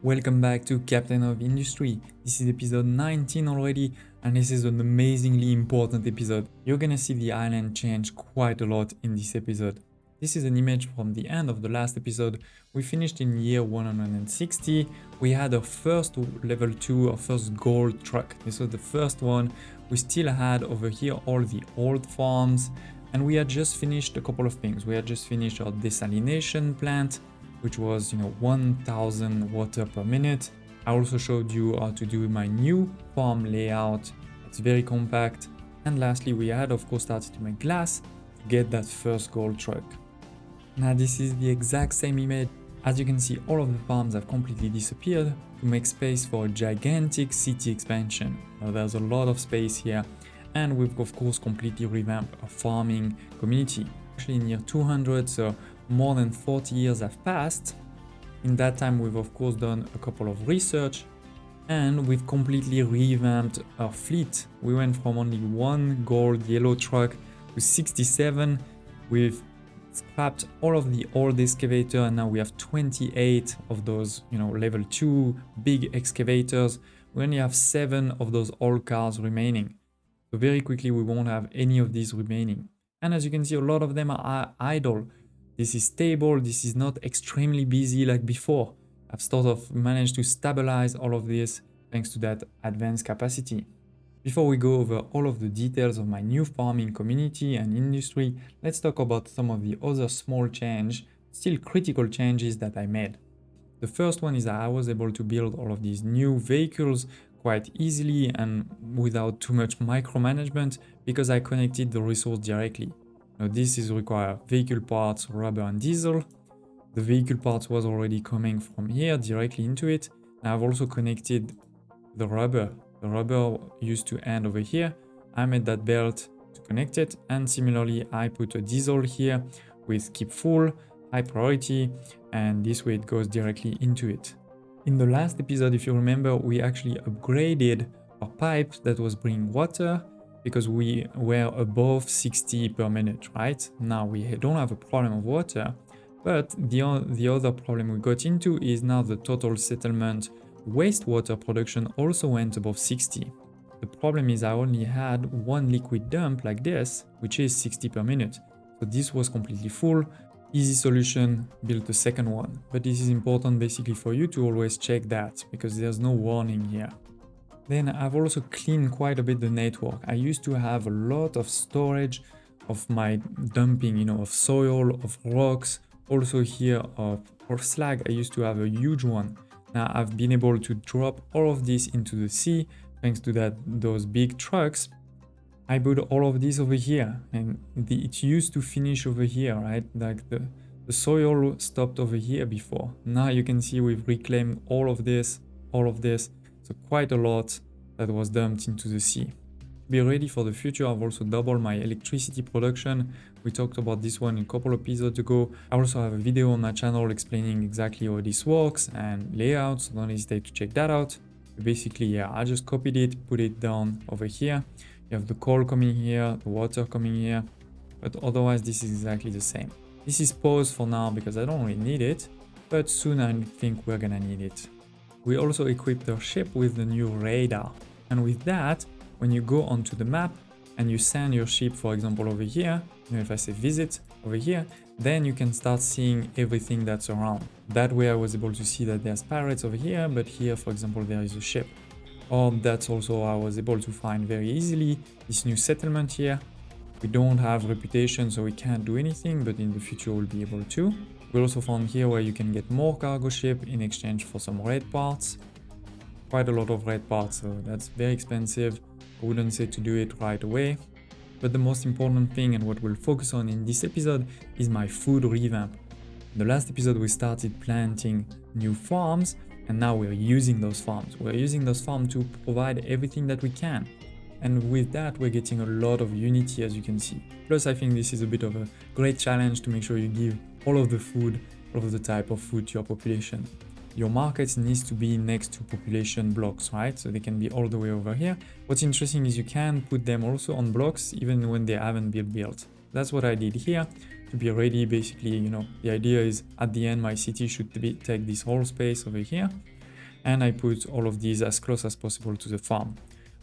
Welcome back to Captain of Industry. This is episode 19 already, and this is an amazingly important episode. You're gonna see the island change quite a lot in this episode. This is an image from the end of the last episode. We finished in year 160. We had our first level 2, our first gold truck. This was the first one. We still had over here all the old farms, and we had just finished a couple of things. We had just finished our desalination plant, which was 1000 water per minute. I also showed you how to do my new farm layout. It's very compact. And lastly, we had of course started to make glass to get that first gold truck. Now this is the exact same image. As you can see, all of the farms have completely disappeared to make space for a gigantic city expansion. Now there's a lot of space here, and we've of course completely revamped our farming community. Actually in year 200, so more than 40 years have passed. In that time, we've of course done a couple of research, and we've completely revamped our fleet. We went from only one gold yellow truck to 67. We've scrapped all of the old excavator, and now we have 28 of those, level 2 big excavators. We only have 7 of those old cars remaining. So very quickly, we won't have any of these remaining. And as you can see, a lot of them are idle. This is stable, this is not extremely busy like before. I've sort of managed to stabilize all of this thanks to that advanced capacity. Before we go over all of the details of my new farming community and industry, let's talk about some of the other small still critical changes that I made. The first one is that I was able to build all of these new vehicles quite easily and without too much micromanagement because I connected the resource directly. Now this is require vehicle parts, rubber and diesel. The vehicle parts was already coming from here directly into it. Now I've also connected the rubber. The rubber used to end over here. I made that belt to connect it, and similarly I put a diesel here with keep full, high priority, and this way it goes directly into it. In the last episode, if you remember, we actually upgraded our pipe that was bringing water because we were above 60 per minute, right? Now we don't have a problem of water, but the other problem we got into is now the total settlement wastewater production also went above 60. The problem is I only had one liquid dump like this, which is 60 per minute. So this was completely full. Easy solution, built a second one. But this is important basically for you to always check that because there's no warning here. Then I've also cleaned quite a bit the network. I used to have a lot of storage of my dumping, of soil, of rocks, also here of slag. I used to have a huge one. Now I've been able to drop all of this into the sea thanks to those big trucks. I put all of this over here, and it used to finish over here, right? Like the soil stopped over here before. Now you can see we've reclaimed all of this. So quite a lot that was dumped into the sea. To be ready for the future, I've also doubled my electricity production. We talked about this one a couple of episodes ago. I also have a video on my channel explaining exactly how this works and layouts, so don't hesitate to check that out. But basically, I just copied it, put it down over here. You have the coal coming here, the water coming here, but otherwise this is exactly the same. This is paused for now because I don't really need it, but soon I think we're gonna need it. We also equipped our ship with the new radar, and with that, when you go onto the map and you send your ship, for example, over here, if I say visit over here, then you can start seeing everything that's around. That way I was able to see that there's pirates over here, but here, for example, there is a ship. Or that's also I was able to find very easily this new settlement here. We don't have reputation, so we can't do anything, but in the future we'll be able to. We also found here where you can get more cargo ship in exchange for some red parts. Quite a lot of red parts, so that's very expensive. I wouldn't say to do it right away. But the most important thing and what we'll focus on in this episode is my food revamp. In the last episode we started planting new farms, and now we're using those farms. We're using those farms to provide everything that we can. And with that, we're getting a lot of unity, as you can see. Plus, I think this is a bit of a great challenge to make sure you give all of the food, all of the type of food to your population. Your markets needs to be next to population blocks, right? So they can be all the way over here. What's interesting is you can put them also on blocks even when they haven't been built. That's what I did here to be ready. Basically, the idea is at the end, my city should take this whole space over here. and I put all of these as close as possible to the farm.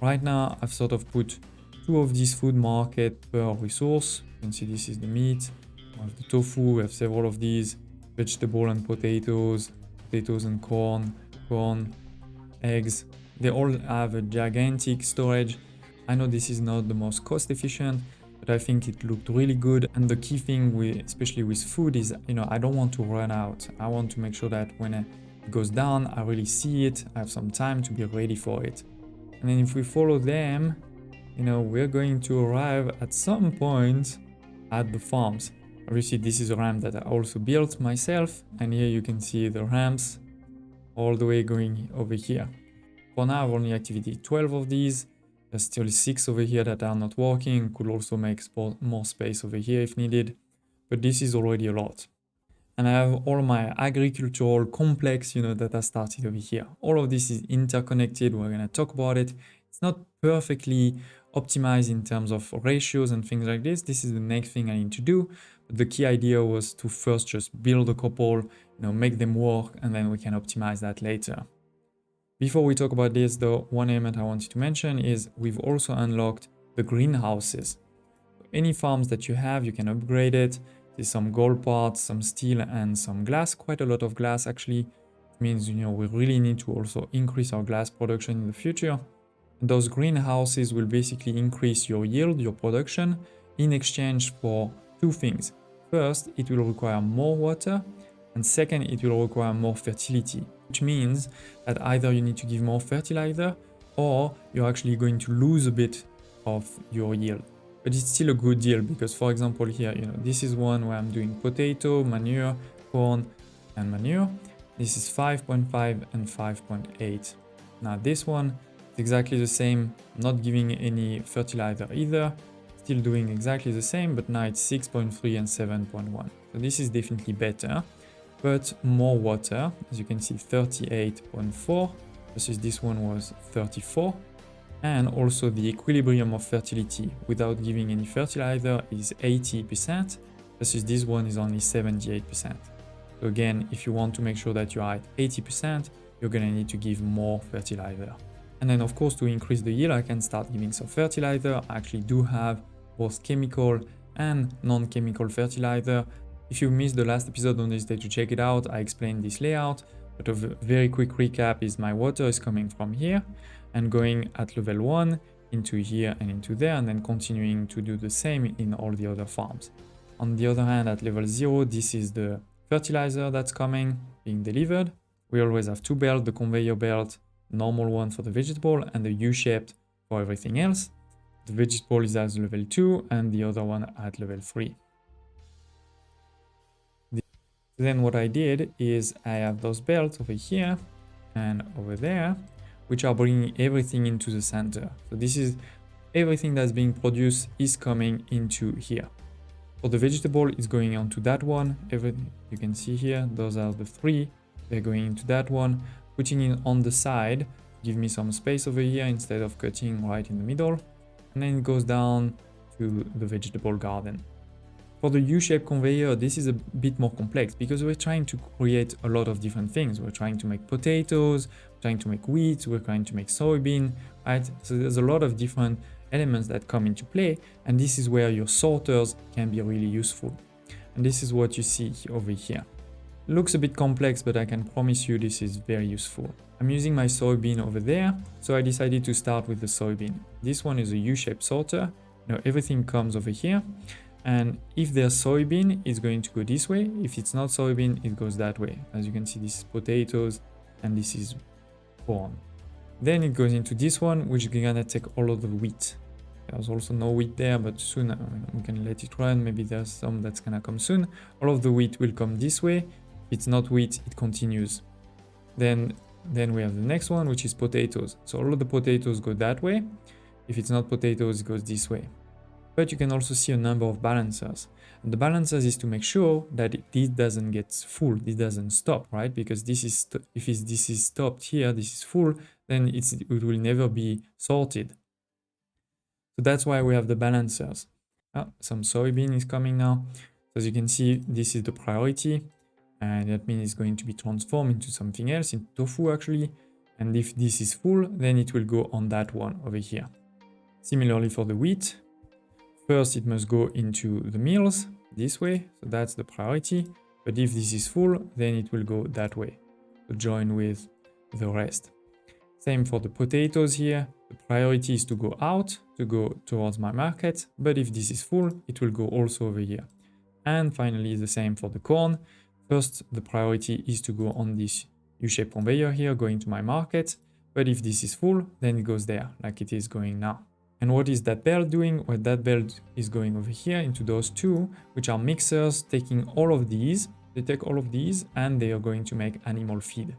Right now, I've sort of put 2 of these food market per resource. You can see this is the meat. We have the tofu, we have several of these, vegetable and potatoes, potatoes and corn, eggs. They all have a gigantic storage. I know this is not the most cost efficient, but I think it looked really good. And the key thing, especially with food, is, I don't want to run out. I want to make sure that when it goes down, I really see it. I have some time to be ready for it. And then if we follow them, we're going to arrive at some point at the farms. Obviously, this is a ramp that I also built myself. And here you can see the ramps all the way going over here. For now, I've only activated 12 of these. There's still 6 over here that are not working. Could also make more space over here if needed. But this is already a lot. And I have all my agricultural complex, that I started over here. All of this is interconnected. We're going to talk about it. It's not perfectly optimized in terms of ratios and things like this. This is the next thing I need to do. But the key idea was to first just build a couple, make them work, and then we can optimize that later. Before we talk about this, though, one element I wanted to mention is we've also unlocked the greenhouses. Any farms that you have, you can upgrade it. There's some gold parts, some steel, and some glass. Quite a lot of glass, actually. It means, we really need to also increase our glass production in the future. And those greenhouses will basically increase your yield, your production, in exchange for 2 things. First, it will require more water. And second, it will require more fertility, which means that either you need to give more fertilizer or you're actually going to lose a bit of your yield. But it's still a good deal because, for example, here, this is one where I'm doing potato, manure, corn, and manure. This is 5.5 and 5.8. Now this one is exactly the same, not giving any fertilizer either. Still doing exactly the same, but now it's 6.3 and 7.1. So this is definitely better. But more water, as you can see, 38.4 versus this one was 34. And also the equilibrium of fertility without giving any fertilizer is 80% versus this one is only 78%. So again, if you want to make sure that you are at 80%, you're going to need to give more fertilizer. And then of course, to increase the yield, I can start giving some fertilizer. I actually do have both chemical and non-chemical fertilizer. If you missed the last episode, don't hesitate to check it out. I explained this layout, but a very quick recap is my water is coming from here and going at level 1 into here and into there, and then continuing to do the same in all the other farms. On the other hand, at level 0, this is the fertilizer that's coming, being delivered. We always have 2 belts, the conveyor belt, normal one for the vegetable, and the U-shaped for everything else. The vegetable is at level 2 and the other one at level 3. Then what I did is I have those belts over here and over there, which are bringing everything into the center. So this is everything that's being produced is coming into here. For the vegetable, it's going onto that one. Everything you can see here, those are the 3. They're going into that one, putting it on the side, give me some space over here instead of cutting right in the middle. And then it goes down to the vegetable garden. For the U-shaped conveyor, this is a bit more complex because we're trying to create a lot of different things. We're trying to make potatoes, we're trying to make wheat, we're trying to make soybean, right? So there's a lot of different elements that come into play, and this is where your sorters can be really useful. And this is what you see over here. Looks a bit complex, but I can promise you this is very useful. I'm using my soybean over there, so I decided to start with the soybean. This one is a U-shaped sorter. Everything comes over here. And if there's soybean, it's going to go this way. If it's not soybean, it goes that way. As you can see, this is potatoes and this is corn. Then it goes into this one, which is gonna take all of the wheat. There's also no wheat there, but soon we can let it run. Maybe there's some that's gonna come soon. All of the wheat will come this way. If it's not wheat, it continues. Then we have the next one, which is potatoes. So all of the potatoes go that way. If it's not potatoes, it goes this way. But you can also see a number of balancers. And the balancers is to make sure that this doesn't get full, this doesn't stop, right? Because this is if this is stopped here, this is full, then it will never be sorted. So that's why we have the balancers. Some soybean is coming now. So as you can see, this is the priority. And that means it's going to be transformed into something else, into tofu actually. And if this is full, then it will go on that one over here. Similarly for the wheat, first it must go into the mills this way, so that's the priority. But if this is full, then it will go that way to join with the rest. Same for the potatoes here. The priority is to go out, to go towards my market. But if this is full, it will go also over here. And finally, the same for the corn. First, the priority is to go on this U-shaped conveyor here, going to my market. But if this is full, then it goes there, like it is going now. And what is that belt doing? Well, that belt is going over here into those two, which are mixers, taking all of these. They take all of these and they are going to make animal feed.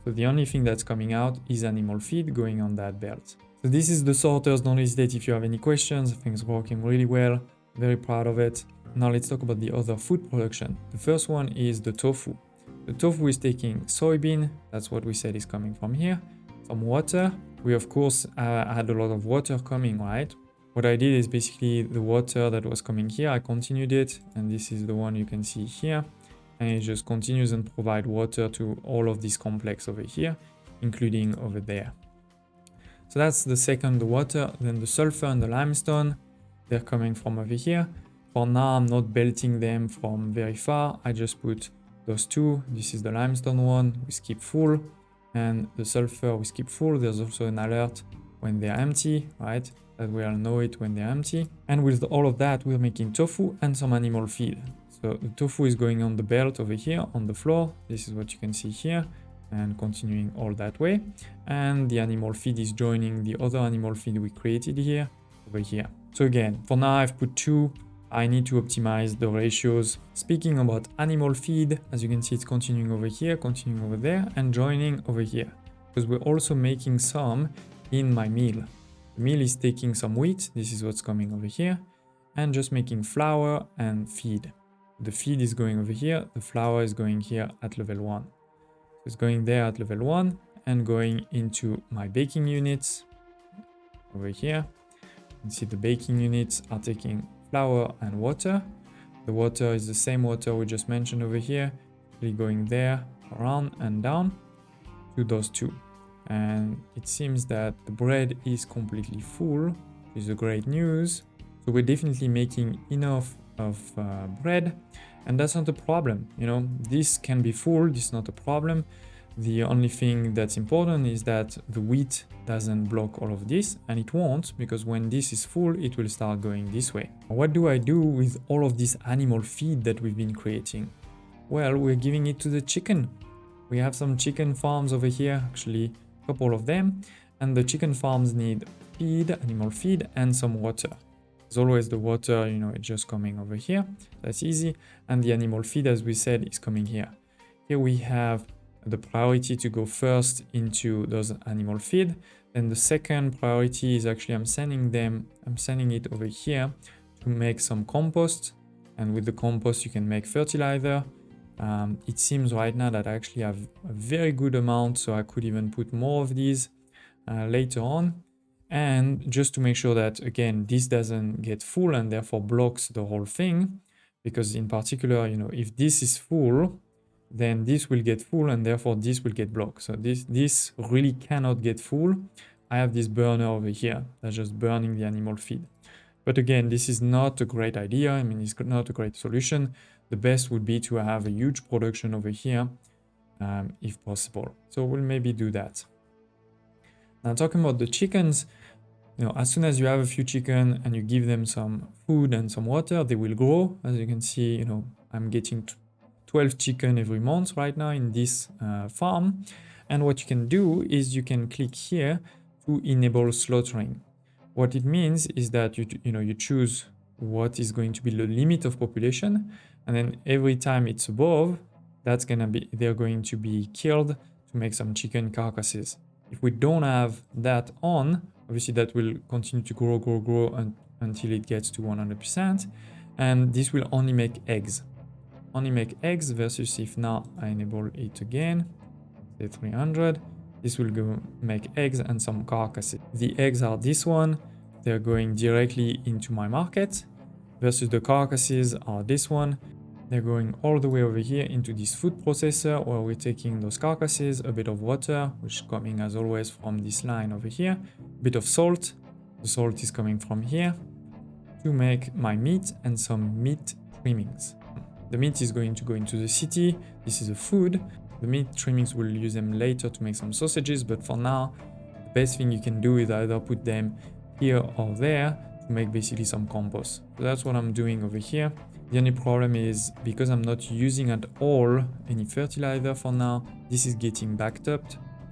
So the only thing that's coming out is animal feed going on that belt. So this is the sorters. Don't hesitate if you have any questions. I think it's working really well. Very proud of it. Now let's talk about the other food production. The first one is the tofu. The tofu is taking soybean. That's what we said is coming from here. Some water. We of course had a lot of water coming, right? What I did is basically the water that was coming here, I continued it. And this is the one you can see here. And it just continues and provide water to all of this complex over here, including over there. So that's the second, the water. Then the sulfur and the limestone, they're coming from over here. For now, I'm not belting them from very far. I just put those two. This is the limestone one, we skip full. And the sulfur, we skip full. There's also an alert when they're empty, right? That we'll know it when they're empty. And with all of that, we're making tofu and some animal feed. So the tofu is going on the belt over here on the floor. This is what you can see here and continuing all that way. And the animal feed is joining the other animal feed we created here over here. So again, for now I've put two. I need to optimize the ratios. Speaking about animal feed, as you can see, it's continuing over here, continuing over there and joining over here. Because we're also making some in my meal. The meal is taking some wheat. This is what's coming over here and just making flour and feed. The feed is going over here, the flour is going here at level 1. So it's going there at level 1 and going into my baking units over here. You can see the baking units are taking flour and water. The water is the same water we just mentioned over here, really going there, around and down to those two. And it seems that the bread is completely full, which is a great news. So we're definitely making enough of bread, and that's not a problem. You know, this can be full, this is not a problem. The only thing that's important is that the wheat doesn't block all of this, and it won't, because when this is full, it will start going this way. What do I do with all of this animal feed that we've been creating? Well, we're giving it to the chicken. We have some chicken farms over here, actually a couple of them, and the chicken farms need feed, animal feed, and some water. As always, the water, you know, it's just coming over here. That's easy. And the animal feed, as we said, is coming here. Here we have the priority to go first into those animal feed. Then the second priority is actually I'm sending it over here to make some compost. And with the compost, you can make fertilizer. It seems right now that I actually have a very good amount, so I could even put more of these later on. And just to make sure that, again, this doesn't get full and therefore blocks the whole thing, because in particular, you know, if this is full, then this will get full and therefore this will get blocked. So this really cannot get full. I have this burner over here that's just burning the animal feed. But again, this is not a great idea. I mean, it's not a great solution. The best would be to have a huge production over here, if possible. So we'll maybe do that. Now, talking about the chickens, you know, as soon as you have a few chicken and you give them some food and some water, they will grow. As you can see, you know, I'm getting 12 chicken every month right now in this farm. And what you can do is you can click here to enable slaughtering. What it means is that you choose what is going to be the limit of population, and then every time it's above, they're going to be killed to make some chicken carcasses. If we don't have that on, obviously that will continue to grow until it gets to 100%, and this will only make eggs. Only make eggs versus if now I enable it again, say 300, this will go make eggs and some carcasses. The eggs are this one, they're going directly into my market, versus the carcasses are this one. They're going all the way over here into this food processor where we're taking those carcasses, a bit of water, which is coming as always from this line over here, a bit of salt. The salt is coming from here to make my meat and some meat trimmings. The meat is going to go into the city. This is a food. The meat trimmings, we'll use them later to make some sausages, but for now, the best thing you can do is either put them here or there to make basically some compost. So that's what I'm doing over here. The only problem is because I'm not using at all any fertilizer for now, this is getting backed up.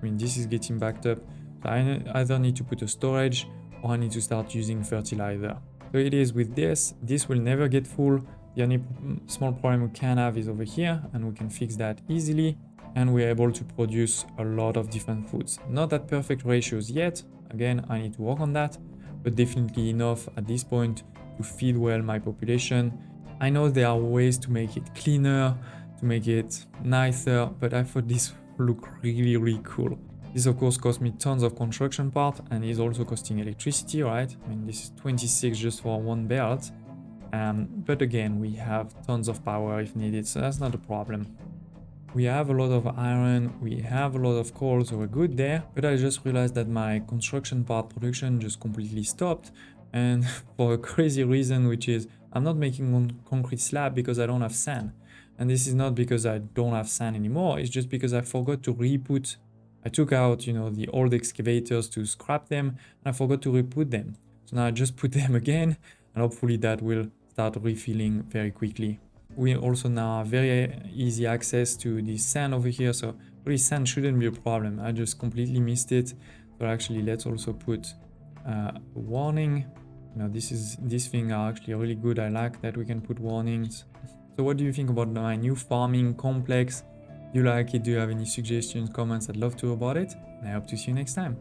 This is getting backed up. So I either need to put a storage or I need to start using fertilizer. So it is with this will never get full. The only small problem we can have is over here, and we can fix that easily. And we're able to produce a lot of different foods. Not at perfect ratios yet. Again, I need to work on that, but definitely enough at this point to feed well my population. I know there are ways to make it cleaner, to make it nicer, but I thought this would look really, really cool. This of course cost me tons of construction part and is also costing electricity, right? I mean, this is 26 just for one belt. But again, we have tons of power if needed, so that's not a problem. We have a lot of iron, we have a lot of coal, so we're good there. But I just realized that my construction part production just completely stopped, and for a crazy reason, which is I'm not making one concrete slab because I don't have sand. And this is not because I don't have sand anymore, it's just because I forgot to re-put. I took out, the old excavators to scrap them, and I forgot to re-put them. So now I just put them again, and hopefully that will start refilling very quickly. We also now have very easy access to the sand over here, so really sand shouldn't be a problem. I just completely missed it. So actually, let's also put a warning. These things are actually really good. I like that we can put warnings. So what do you think about my new farming complex? Do you like it? Do you have any suggestions, comments? I'd love to hear about it. And I hope to see you next time.